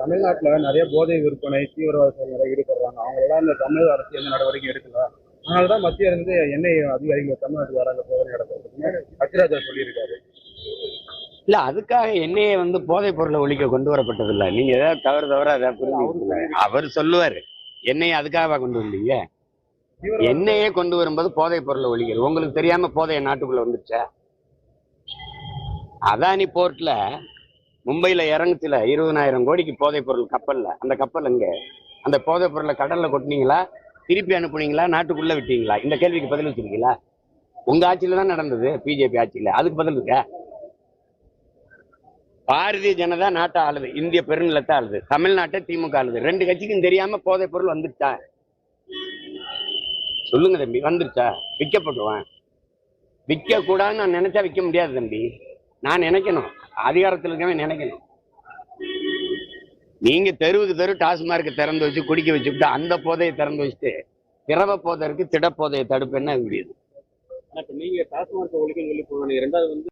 தமிழ்நாட்டுல நிறைய போதை விற்பனை தீவிரவாத செயல்களை ஈடுபடுறாங்க. அவங்க எல்லாம் இந்த தமிழக அரசு எந்த நடவடிக்கை எடுக்கல. அதனாலதான் மத்திய இருந்து எண்ணெய் அதிகாரிகள் தமிழ்நாட்டுக்கு வராங்க சோதனை நடத்துறதுன்னு அச்சுராஜா சொல்லியிருக்காரு. இல்ல, அதுக்காக எண்ணெயை போதைப் பொருளை ஒழிக்க கொண்டு வரப்பட்டது இல்ல. நீங்க ஏதாவது தவறா ஏதாவது புரிஞ்சுக்கல. அவர் சொல்லுவாரு எண்ணெயை அதுக்காக கொண்டு வந்தீங்க. எண்ணெயே கொண்டு வரும்போது போதைப் பொருளை ஒழிக்கிறது உங்களுக்கு தெரியாம போதைய நாட்டுக்குள்ள வந்துருச்சா? அதானி போர்ட்ல மும்பையில இறங்குச்சுல 20,000 கோடிக்கு போதைப் பொருள் கப்பல்ல. அந்த கப்பல் எங்க? அந்த போதைப் பொருளை கடல்ல கொட்டினீங்களா, திருப்பி அனுப்புனீங்களா, நாட்டுக்குள்ள விட்டீங்களா? இந்த கேள்விக்கு பதில் வச்சிருக்கீங்களா? உங்க ஆட்சியில தான் நடந்தது, பிஜேபி ஆட்சியில. அதுக்கு பதில் இருக்க? பாரதிய ஜனதா நாட்டை ஆளுது, இந்திய பெருநிலத்தை ஆளுது, தமிழ்நாட்டை திமுக ஆளுது. ரெண்டு கட்சிக்கும் தெரியாம போதைப் பொருள் வந்துருச்சா? சொல்லுங்க தம்பி, வந்துருச்சா? விற்கப்படுவான். விற்க கூடாதுன்னு நான் நினைச்சா விற்க முடியாது தம்பி. நான் நினைக்கணும், அதிகாரத்தில் இருக்கவே நினைக்கணும். நீங்க தெருவுக்கு தெரு டாஸ்மார்க் திறந்து வச்சு குடிக்க வச்சுட்டு அந்த போதையை திறந்து வச்சுட்டு திரவ போதை இருக்கு, திட போதையை தடுப்பு என்ன முடியுது? நீங்க டாஸ்மார்க் ஒழிக்க சொல்லி போனீங்க. ரெண்டாவது